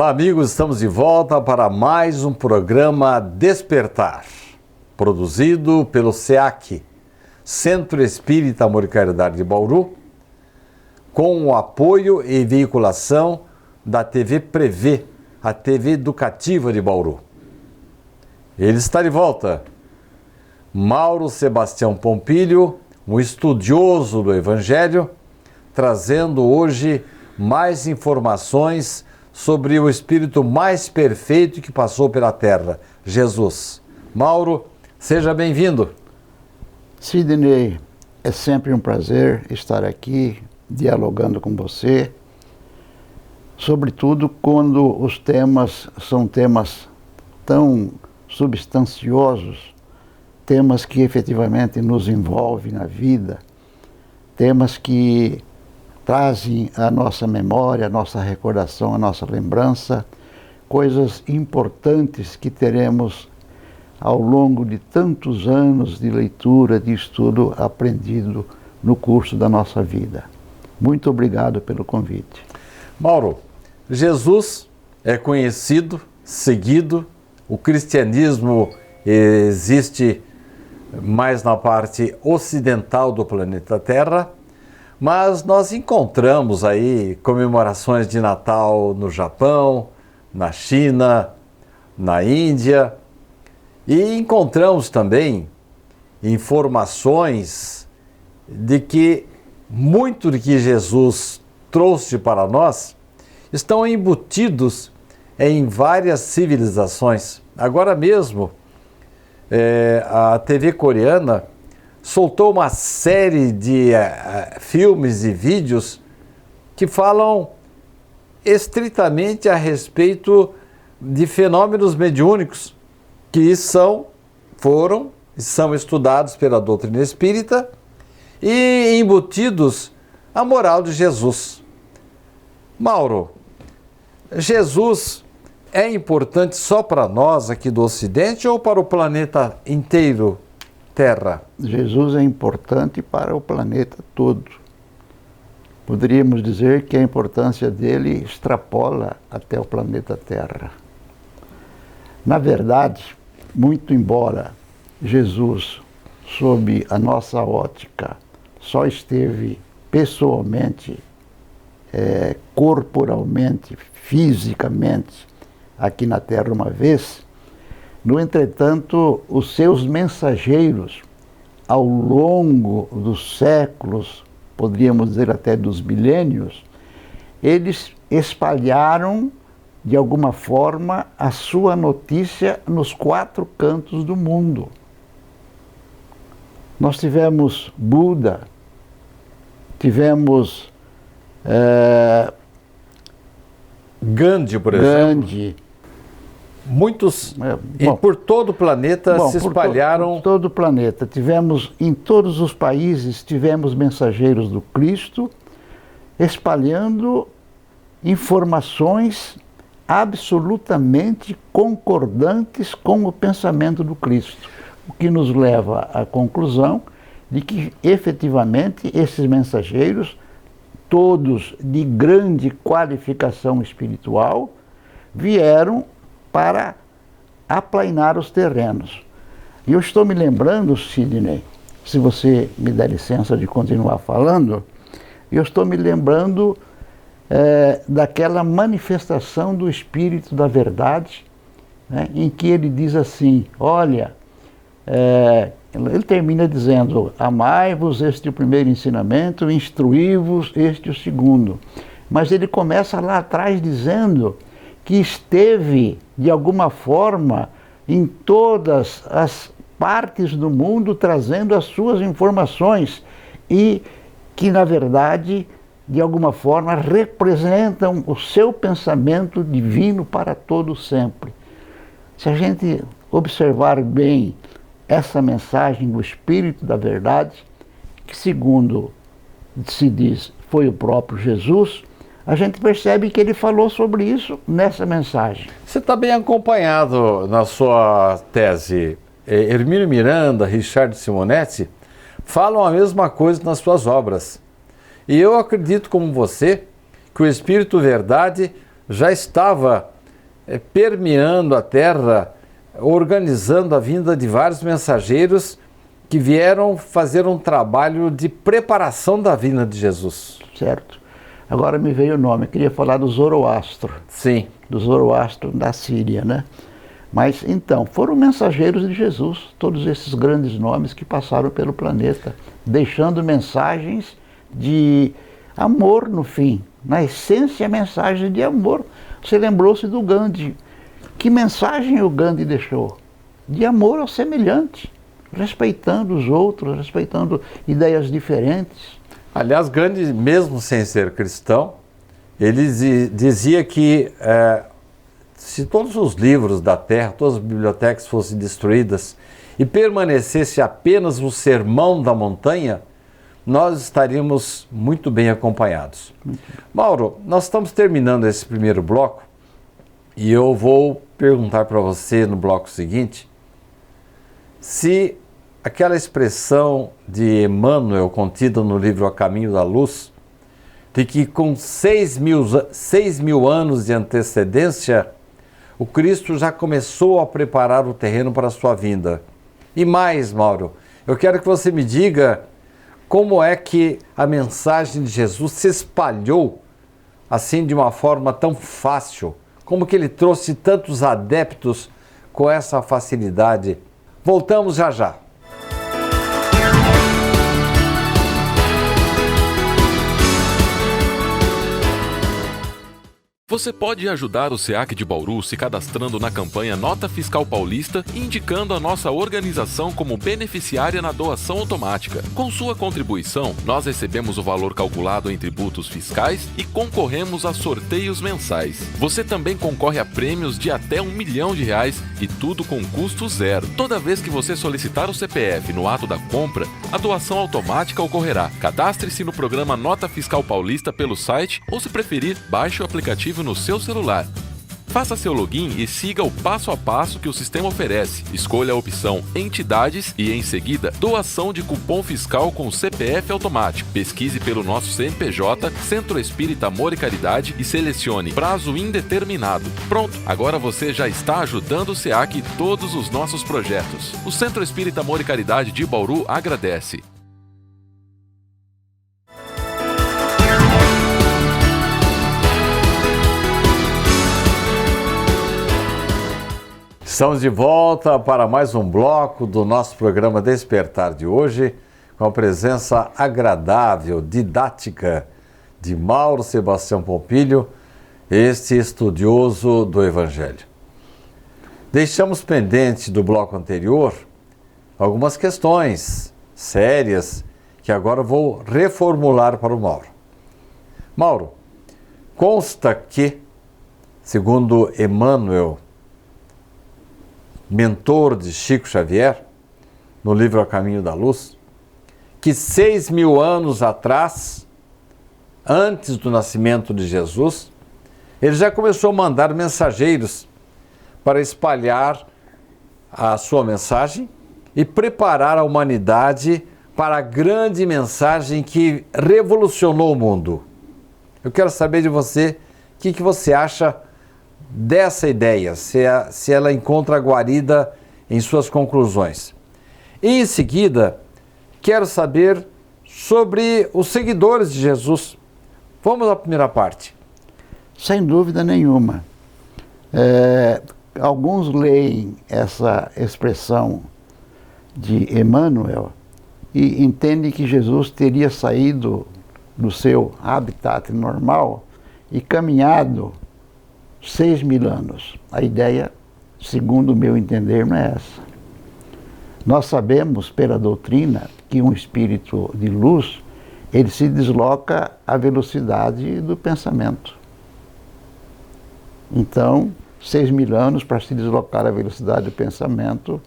Olá, amigos, estamos de volta para mais um programa Despertar, produzido pelo SEAC, Centro Espírita Amor e Caridade de Bauru, com o apoio e veiculação da TV Prevê, a TV educativa de Bauru. Ele está de volta, Mauro Sebastião Pompilho, um estudioso do Evangelho, trazendo hoje mais informações sobre o Espírito mais perfeito que passou pela Terra, Jesus. Mauro, seja bem-vindo. Sidney, é sempre um prazer estar aqui dialogando com você, sobretudo quando os temas são temas tão substanciosos, temas que efetivamente nos envolvem na vida, temas que trazem à nossa memória, à nossa recordação, à nossa lembrança, coisas importantes que teremos ao longo de tantos anos de leitura, de estudo aprendido no curso da nossa vida. Muito obrigado pelo convite. Mauro, Jesus é conhecido, seguido, o cristianismo existe mais na parte ocidental do planeta Terra, mas nós encontramos aí comemorações de Natal no Japão, na China, na Índia, e encontramos também informações de que muito do que Jesus trouxe para nós estão embutidos em várias civilizações. Agora mesmo, a TV coreana soltou uma série de filmes e vídeos que falam estritamente a respeito de fenômenos mediúnicos que são estudados pela doutrina espírita e embutidos à moral de Jesus. Mauro, Jesus é importante só para nós aqui do Ocidente ou para o planeta inteiro, Terra? Jesus é importante para o planeta todo. Poderíamos dizer que a importância dele extrapola até o planeta Terra. Na verdade, muito embora Jesus, sob a nossa ótica, só esteve pessoalmente, corporalmente, fisicamente aqui na Terra uma vez, no entretanto, os seus mensageiros, ao longo dos séculos, poderíamos dizer até dos milênios, eles espalharam, de alguma forma, a sua notícia nos 4 cantos do mundo. Nós tivemos Buda, tivemos Gandhi, por exemplo. Gandhi. Muitos, por todo o planeta se espalharam. Por todo o planeta. Em todos os países, tivemos mensageiros do Cristo espalhando informações absolutamente concordantes com o pensamento do Cristo. O que nos leva à conclusão de que, efetivamente, esses mensageiros, todos de grande qualificação espiritual, vieram para aplainar os terrenos. E eu estou me lembrando, Sidney, se você me der licença de continuar falando, eu estou me lembrando daquela manifestação do Espírito da Verdade, né, em que ele diz assim, olha, ele termina dizendo, amai-vos, este é o primeiro ensinamento, instruí-vos, este é o segundo. Mas ele começa lá atrás dizendo que esteve, de alguma forma, em todas as partes do mundo, trazendo as suas informações e que, na verdade, de alguma forma, representam o seu pensamento divino para todo sempre. Se a gente observar bem essa mensagem do Espírito da Verdade, que, segundo se diz, foi o próprio Jesus, a gente percebe que ele falou sobre isso nessa mensagem. Você está bem acompanhado na sua tese. Hermínio Miranda, Richard Simonetti falam a mesma coisa nas suas obras. E eu acredito, como você, que o Espírito Verdade já estava permeando a terra, organizando a vinda de vários mensageiros que vieram fazer um trabalho de preparação da vinda de Jesus. Certo. Agora me veio o nome, eu queria falar do Zoroastro. Sim. Do Zoroastro da Síria, né? Mas então, foram mensageiros de Jesus, todos esses grandes nomes que passaram pelo planeta, deixando mensagens de amor no fim. Na essência, mensagem de amor. Você lembrou-se do Gandhi. Que mensagem o Gandhi deixou? De amor ao semelhante, respeitando os outros, respeitando ideias diferentes. Aliás, Gandhi, mesmo sem ser cristão, ele dizia que se todos os livros da terra, todas as bibliotecas fossem destruídas e permanecesse apenas o Sermão da Montanha, nós estaríamos muito bem acompanhados. Mauro, nós estamos terminando esse primeiro bloco e eu vou perguntar para você no bloco seguinte se aquela expressão de Emmanuel contida no livro A Caminho da Luz, de que com 6.000 anos de antecedência, o Cristo já começou a preparar o terreno para a sua vinda. E mais, Mauro, eu quero que você me diga como é que a mensagem de Jesus se espalhou assim de uma forma tão fácil, como que ele trouxe tantos adeptos com essa facilidade. Voltamos já já. Você pode ajudar o SEAC de Bauru se cadastrando na campanha Nota Fiscal Paulista e indicando a nossa organização como beneficiária na doação automática. Com sua contribuição, nós recebemos o valor calculado em tributos fiscais e concorremos a sorteios mensais. Você também concorre a prêmios de até R$1 milhão e tudo com custo zero. Toda vez que você solicitar o CPF no ato da compra, a doação automática ocorrerá. Cadastre-se no programa Nota Fiscal Paulista pelo site ou, se preferir, baixe o aplicativo no seu celular. Faça seu login e siga o passo a passo que o sistema oferece. Escolha a opção Entidades e, em seguida, Doação de cupom fiscal com CPF automático. Pesquise pelo nosso CNPJ, Centro Espírita Amor e Caridade, e selecione Prazo Indeterminado. Pronto, agora você já está ajudando o SEAC e todos os nossos projetos. O Centro Espírita Amor e Caridade de Bauru agradece. Estamos de volta para mais um bloco do nosso programa Despertar de hoje, com a presença agradável, didática de Mauro Sebastião Pompilho, este estudioso do Evangelho. Deixamos pendente do bloco anterior algumas questões sérias que agora vou reformular para o Mauro. Mauro, consta que, segundo Emmanuel, mentor de Chico Xavier, no livro A Caminho da Luz, que 6.000 anos atrás, antes do nascimento de Jesus, ele já começou a mandar mensageiros para espalhar a sua mensagem e preparar a humanidade para a grande mensagem que revolucionou o mundo. Eu quero saber de você o que você acha dessa ideia, se ela encontra guarida em suas conclusões. E em seguida, quero saber sobre os seguidores de Jesus. Vamos à primeira parte. Sem dúvida nenhuma. Alguns leem essa expressão de Emmanuel e entendem que Jesus teria saído do seu habitat normal e caminhado 6.000 anos. A ideia, segundo o meu entender, não é essa. Nós sabemos, pela doutrina, que um espírito de luz, ele se desloca à velocidade do pensamento. Então, 6.000 anos para se deslocar à velocidade do pensamento,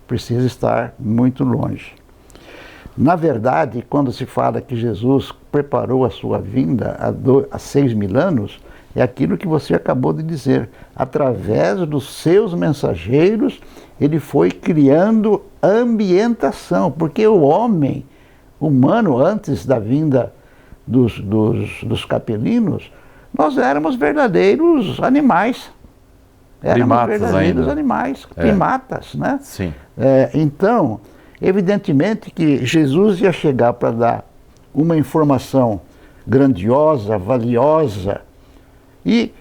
precisa estar muito longe. Na verdade, quando se fala que Jesus preparou a sua vinda há 6.000 anos, é aquilo que você acabou de dizer. Através dos seus mensageiros, ele foi criando ambientação, porque o homem humano, antes da vinda dos capelinos, nós éramos verdadeiros animais. Éramos Primatas verdadeiros ainda. animais, primatas, né? Sim. Então, evidentemente que Jesus ia chegar para dar uma informação grandiosa, valiosa, e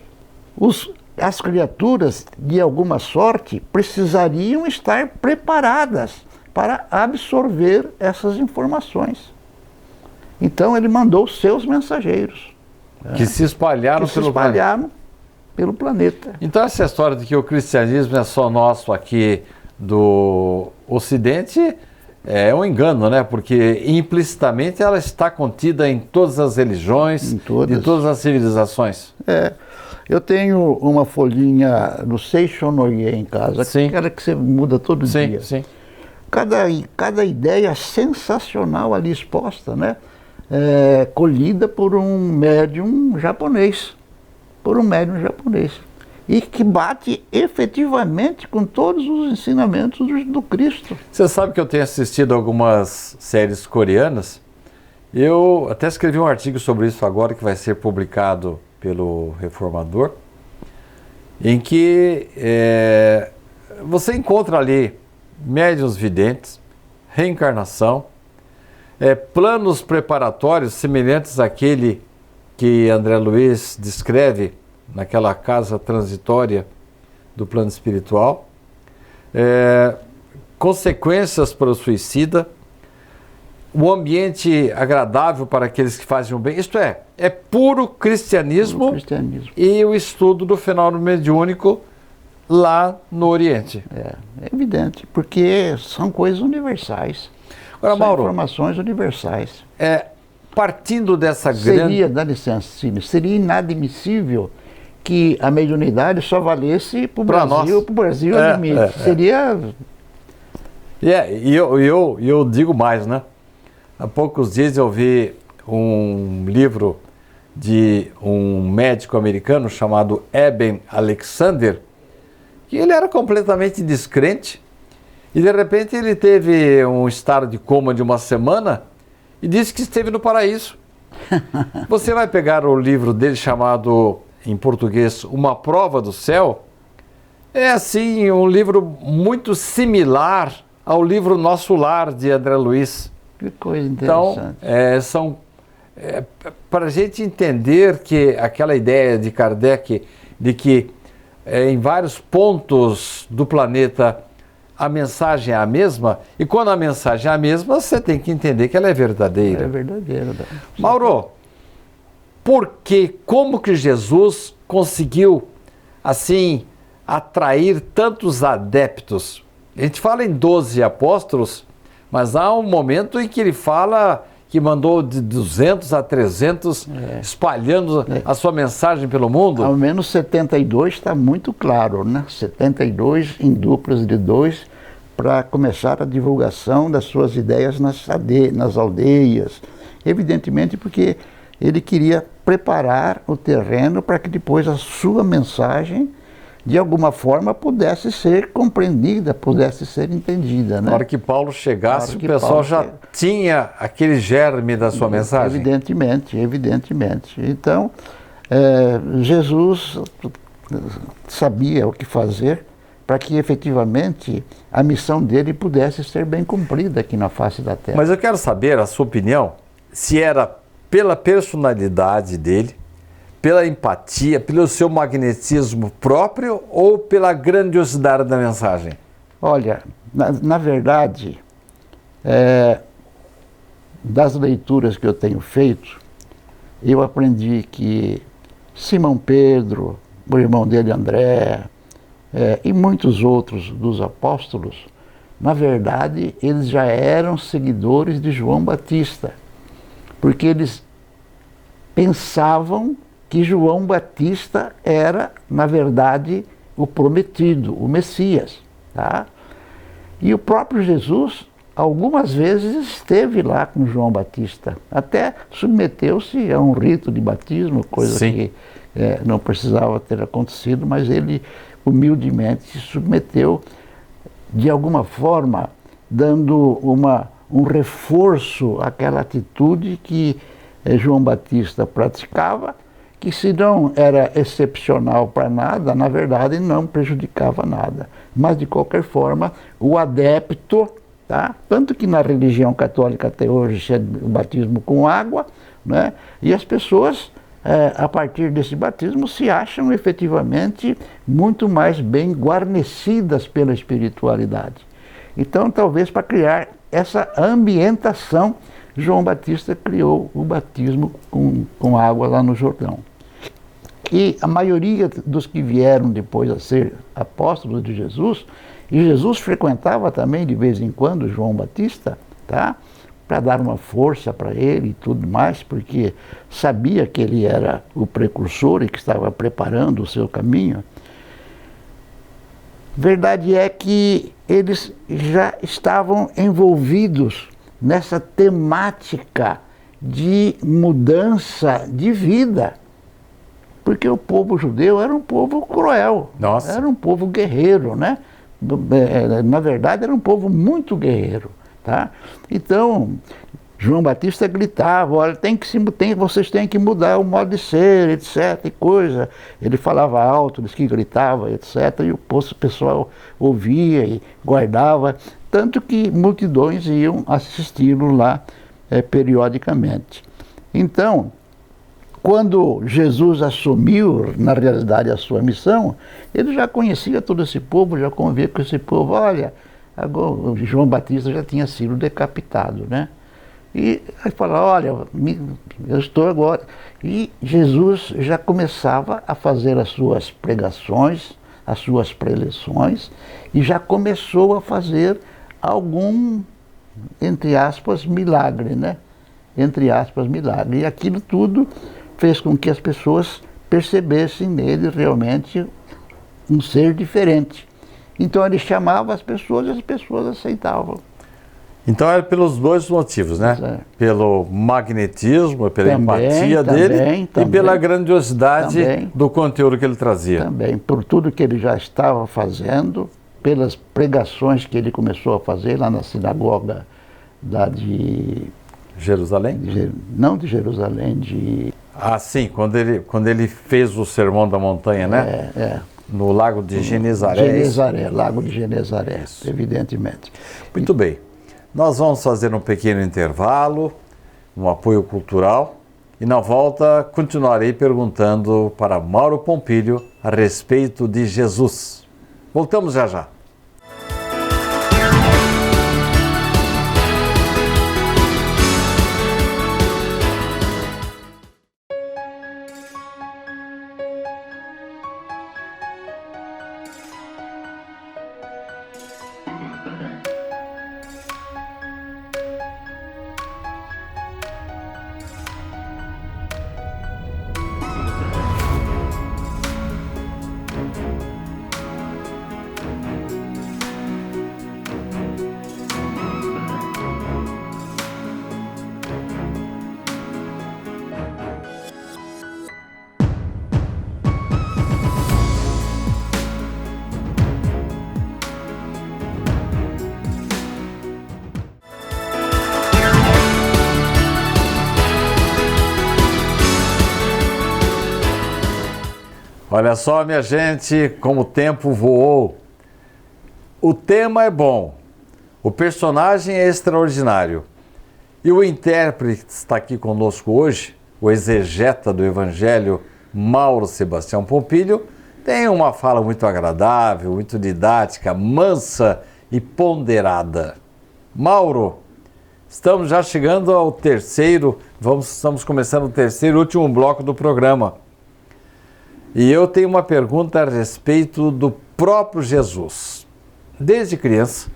as criaturas, de alguma sorte, precisariam estar preparadas para absorver essas informações. Então ele mandou seus mensageiros, Que se espalharam que se pelo planeta. espalharam pelo planeta. Então essa história de que o cristianismo é só nosso aqui do Ocidente é um engano, né? Porque implicitamente ela está contida em todas as religiões, Em todas. de todas as civilizações. Eu tenho uma folhinha do Seishonoye em casa, Sim. aquela que você muda todo dia. Sim. Cada ideia sensacional ali exposta, né? Colhida por um médium japonês. E que bate efetivamente com todos os ensinamentos do Cristo. Você sabe que eu tenho assistido algumas séries coreanas. Eu até escrevi um artigo sobre isso agora, que vai ser publicado pelo Reformador, em que você encontra ali médiuns videntes, reencarnação, planos preparatórios semelhantes àquele que André Luiz descreve naquela casa transitória do plano espiritual, consequências para o suicida, o ambiente agradável para aqueles que fazem o bem. Isto é puro cristianismo, e o estudo do fenômeno mediúnico lá no Oriente. É evidente, porque são coisas universais. Agora, são Mauro, informações universais. Partindo dessa grande... Dá licença, Cine, seria inadmissível que a mediunidade só valesse para o Brasil ao limite. Seria... E eu digo mais, né? Há poucos dias eu vi um livro de um médico americano chamado Eben Alexander, que ele era completamente descrente, e de repente ele teve um estado de coma de uma semana e disse que esteve no paraíso. Você vai pegar o livro dele chamado, em português, Uma Prova do Céu. É assim, um livro muito similar ao livro Nosso Lar, de André Luiz. Que coisa interessante. Então, para a gente entender que aquela ideia de Kardec de que em vários pontos do planeta a mensagem é a mesma, e quando a mensagem é a mesma, você tem que entender que ela é verdadeira. É verdadeira. Mauro, como que Jesus conseguiu, assim, atrair tantos adeptos? A gente fala em 12 apóstolos, mas há um momento em que ele fala que mandou de 200 a 300 espalhando a sua mensagem pelo mundo. Ao menos 72 está muito claro, né? 72 em duplas de 2 para começar a divulgação das suas ideias nas aldeias. Evidentemente porque ele queria preparar o terreno para que depois a sua mensagem de alguma forma pudesse ser compreendida, pudesse ser entendida, né? Na hora que Paulo chegasse, o pessoal já tinha aquele germe da sua mensagem. Evidentemente. Então, Jesus sabia o que fazer para que efetivamente a missão dele pudesse ser bem cumprida aqui na face da Terra. Mas eu quero saber a sua opinião, se era pela personalidade dele, pela empatia, pelo seu magnetismo próprio ou pela grandiosidade da mensagem? Olha, na verdade, das leituras que eu tenho feito, eu aprendi que Simão Pedro, o irmão dele André, e muitos outros dos apóstolos, na verdade, eles já eram seguidores de João Batista, porque eles pensavam que João Batista era, na verdade, o prometido, o Messias. Tá? E o próprio Jesus, algumas vezes, esteve lá com João Batista. Até submeteu-se a um rito de batismo, coisa Sim. que não precisava ter acontecido, mas ele humildemente se submeteu, de alguma forma, dando um reforço àquela atitude que João Batista praticava, que se não era excepcional para nada, na verdade não prejudicava nada. Mas de qualquer forma, o adepto, tá? Tanto que na religião católica até hoje é o batismo com água, né? E as pessoas, a partir desse batismo, se acham efetivamente muito mais bem guarnecidas pela espiritualidade. Então, talvez para criar essa ambientação, João Batista criou o batismo com água lá no Jordão. E a maioria dos que vieram depois a ser apóstolos de Jesus, e Jesus frequentava também de vez em quando João Batista, tá? Para dar uma força para ele e tudo mais, porque sabia que ele era o precursor e que estava preparando o seu caminho. Verdade é que eles já estavam envolvidos nessa temática de mudança de vida, porque o povo judeu era um povo cruel, Nossa. Era um povo guerreiro, né? Na verdade era um povo muito guerreiro, tá? Então João Batista gritava, olha, vocês têm que mudar o modo de ser, etc, e coisa. Ele falava alto, diz que gritava, etc, e o pessoal ouvia e guardava, tanto que multidões iam assisti-lo lá periodicamente. Então, quando Jesus assumiu, na realidade, a sua missão, ele já conhecia todo esse povo, já convivia com esse povo. Olha, agora, o João Batista já tinha sido decapitado, né? E aí fala, olha, eu estou agora. E Jesus já começava a fazer as suas pregações, as suas preleções, e já começou a fazer algum, entre aspas, milagre, né? Entre aspas, milagre. E aquilo tudo fez com que as pessoas percebessem nele realmente um ser diferente. Então ele chamava as pessoas e as pessoas aceitavam. Então era pelos dois motivos, né? É. Pelo magnetismo, pela Também, empatia dele e pela grandiosidade do conteúdo que ele trazia. Também, por tudo que ele já estava fazendo, pelas pregações que ele começou a fazer lá na sinagoga de Jerusalém? Não de Jerusalém, Ah, sim, quando ele fez o Sermão da Montanha, né? No Lago de Genezaré. Genezaré, Lago de Genezaré, isso. Evidentemente. Muito bem. Nós vamos fazer um pequeno intervalo, um apoio cultural, e na volta continuarei perguntando para Mauro Pompílio a respeito de Jesus. Voltamos já já. Olha só, minha gente, como o tempo voou. O tema é bom, o personagem é extraordinário e o intérprete que está aqui conosco hoje, o exegeta do Evangelho, Mauro Sebastião Pompílio, tem uma fala muito agradável, muito didática, mansa e ponderada. Mauro, estamos já chegando ao estamos começando o terceiro e último bloco do programa. E eu tenho uma pergunta a respeito do próprio Jesus. Desde criança,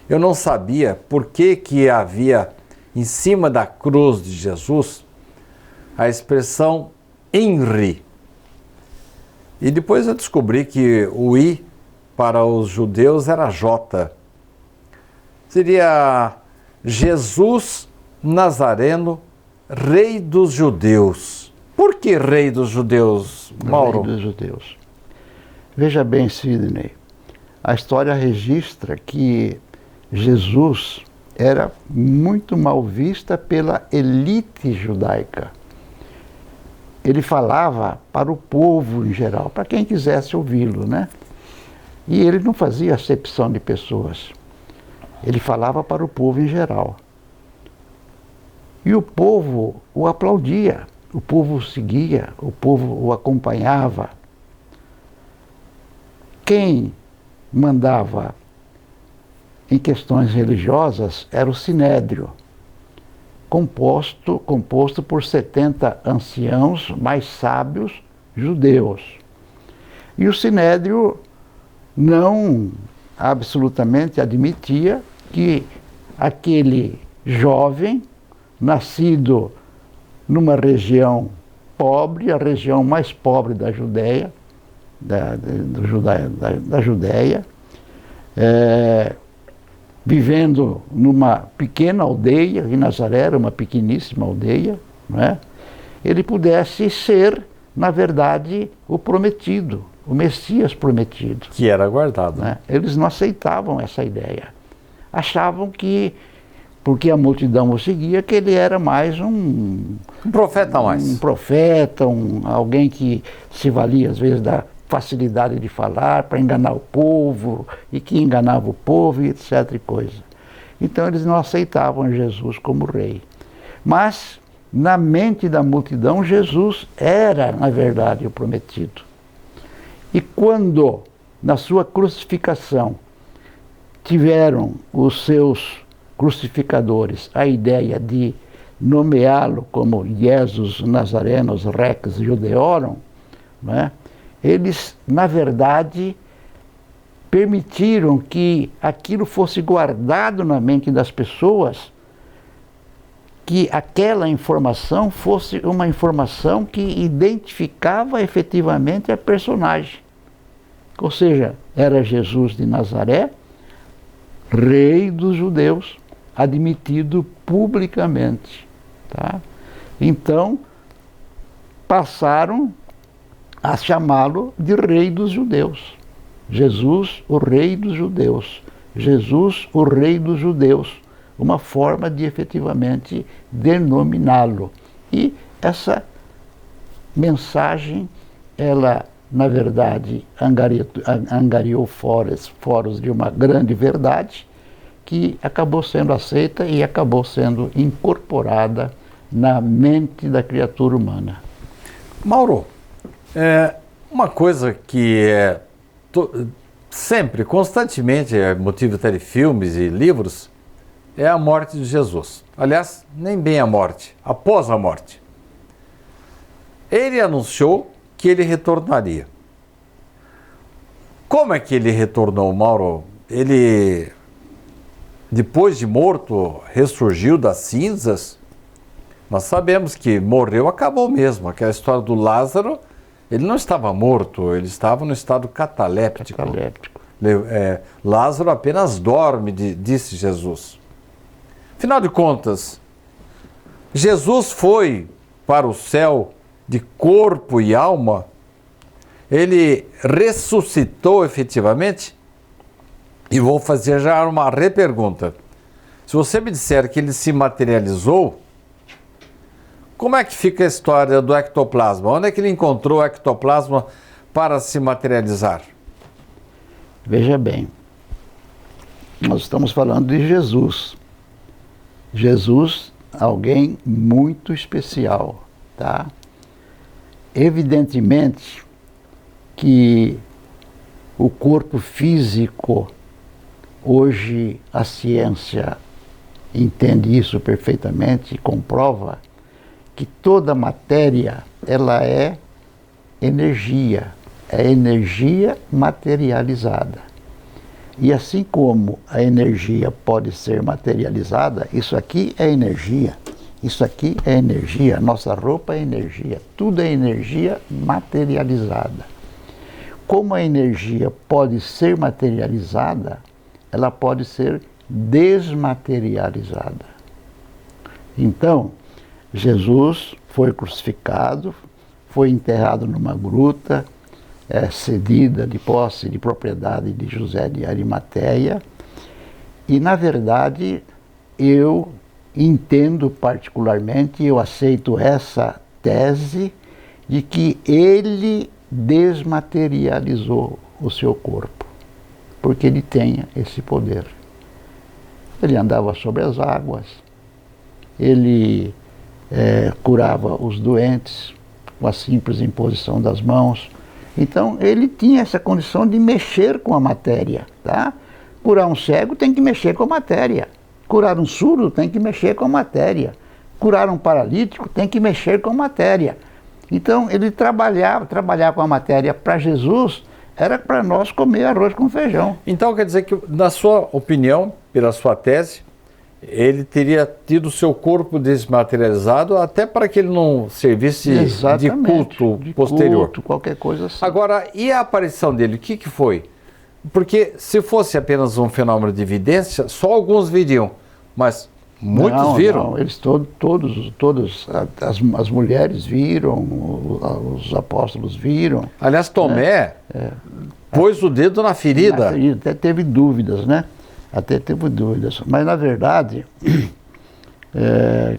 eu não sabia por que havia em cima da cruz de Jesus a expressão Henri. E depois eu descobri que o I para os judeus era J. Seria Jesus Nazareno, Rei dos Judeus. Por que Rei dos Judeus, Mauro? Rei dos Judeus. Veja bem, Sidney, a história registra que Jesus era muito mal vista pela elite judaica. ele falava para o povo em geral, para quem quisesse ouvi-lo, né? E ele não fazia acepção de pessoas. Ele falava para o povo em geral. E o povo o aplaudia, o povo o seguia, o povo o acompanhava. Quem mandava em questões religiosas era o Sinédrio, composto por 70 anciãos mais sábios judeus. E o Sinédrio não absolutamente admitia que aquele jovem, nascido numa região pobre, a região mais pobre da Judéia, da Judéia, vivendo numa pequena aldeia, em Nazaré era uma pequeníssima aldeia, não é? Ele pudesse ser, na verdade, o prometido, o Messias prometido. Que era aguardado. Né? Eles não aceitavam essa ideia. Achavam que, porque a multidão o seguia, que ele era mais um profeta a mais. Um profeta, alguém que se valia às vezes da facilidade de falar para enganar o povo, e que enganava o povo, e etc. e coisa. Então eles não aceitavam Jesus como rei. Mas, na mente da multidão, Jesus era, na verdade, o prometido. E quando, na sua crucificação, tiveram os seus crucificadores a ideia de nomeá-lo como Jesus Nazarenos Rex Judeorum, né? Eles, na verdade, permitiram que aquilo fosse guardado na mente das pessoas, que aquela informação fosse uma informação que identificava efetivamente a personagem. Ou seja, era Jesus de Nazaré, rei dos judeus, admitido publicamente. Tá? Então, passaram a chamá-lo de rei dos judeus. Jesus, o rei dos judeus. Jesus, o rei dos judeus. Uma forma de efetivamente denominá-lo. E essa mensagem, ela, na verdade, angariou foros de uma grande verdade, que acabou sendo aceita e acabou sendo incorporada na mente da criatura humana. Mauro, uma coisa que sempre, constantemente, é motivo até de filmes e livros, é a morte de Jesus. Aliás, nem bem a morte, após a morte. Ele anunciou que ele retornaria. Como é que ele retornou, Mauro? Ele, depois de morto, ressurgiu das cinzas? Nós sabemos que morreu, acabou mesmo. Aquela história do Lázaro, ele não estava morto, ele estava no estado cataléptico. Lázaro apenas dorme, disse Jesus. Afinal de contas, Jesus foi para o céu de corpo e alma? Ele ressuscitou efetivamente? E vou fazer já uma repergunta. Se você me disser que ele se materializou, como é que fica a história do ectoplasma? Onde é que ele encontrou o ectoplasma para se materializar? Veja bem, nós estamos falando de Jesus. Jesus, alguém muito especial, tá? Evidentemente que o corpo físico, hoje a ciência entende isso perfeitamente e comprova que toda matéria, ela é energia materializada. E assim como a energia pode ser materializada, isso aqui é energia, isso aqui é energia, nossa roupa é energia, tudo é energia materializada. Como a energia pode ser materializada, ela pode ser desmaterializada. Então, Jesus foi crucificado, foi enterrado numa gruta, cedida de posse de propriedade de José de Arimateia, e na verdade eu entendo particularmente, eu aceito essa tese de que ele desmaterializou o seu corpo, porque ele tem esse poder. Ele andava sobre as águas, ele curava os doentes com a simples imposição das mãos. Então ele tinha essa condição de mexer com a matéria, tá? Curar um cego tem que mexer com a matéria, curar um surdo tem que mexer com a matéria, curar um paralítico tem que mexer com a matéria. Então ele trabalhar com a matéria para Jesus era para nós comer arroz com feijão. Então quer dizer que, na sua opinião, pela sua tese, ele teria tido o seu corpo desmaterializado até para que ele não servisse de culto posterior. Culto, qualquer coisa assim. Agora, e a aparição dele, o que foi? Porque se fosse apenas um fenômeno de evidência, só alguns viriam, mas muitos viram. Não, eles todos as mulheres viram, os apóstolos viram. Aliás, Tomé pôs o dedo na ferida. Até teve dúvidas, né? Mas, na verdade,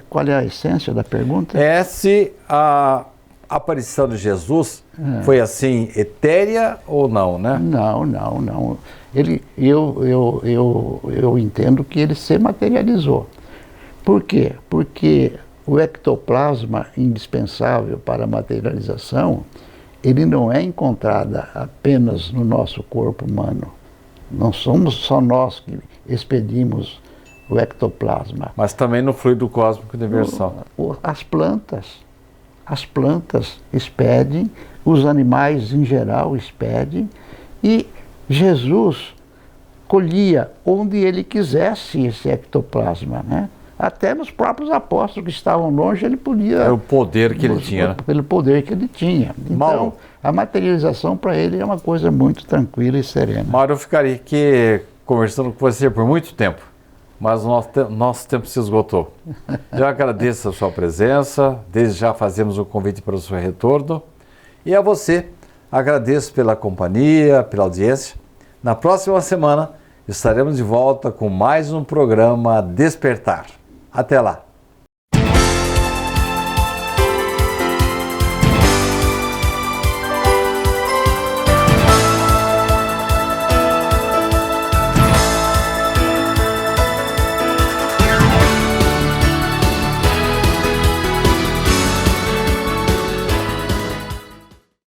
qual é a essência da pergunta? É se a aparição de Jesus foi assim, etérea ou não, né? Não. Eu entendo que ele se materializou. Por quê? Porque o ectoplasma indispensável para a materialização, ele não é encontrado apenas no nosso corpo humano. Não somos só nós que expedimos o ectoplasma. Mas também no fluido cósmico de inversão. As plantas expedem, os animais em geral expedem, e Jesus colhia onde ele quisesse esse ectoplasma, né? Até nos próprios apóstolos que estavam longe, ele podia... É o poder que ele tinha, né? Pelo poder que ele tinha. Então, a materialização para ele é uma coisa muito tranquila e serena. Mauro, eu ficaria aqui conversando com você por muito tempo, mas o nosso tempo se esgotou. Eu agradeço a sua presença, desde já fazemos o convite para o seu retorno, e a você agradeço pela companhia, pela audiência. Na próxima semana estaremos de volta com mais um programa Despertar. Até lá!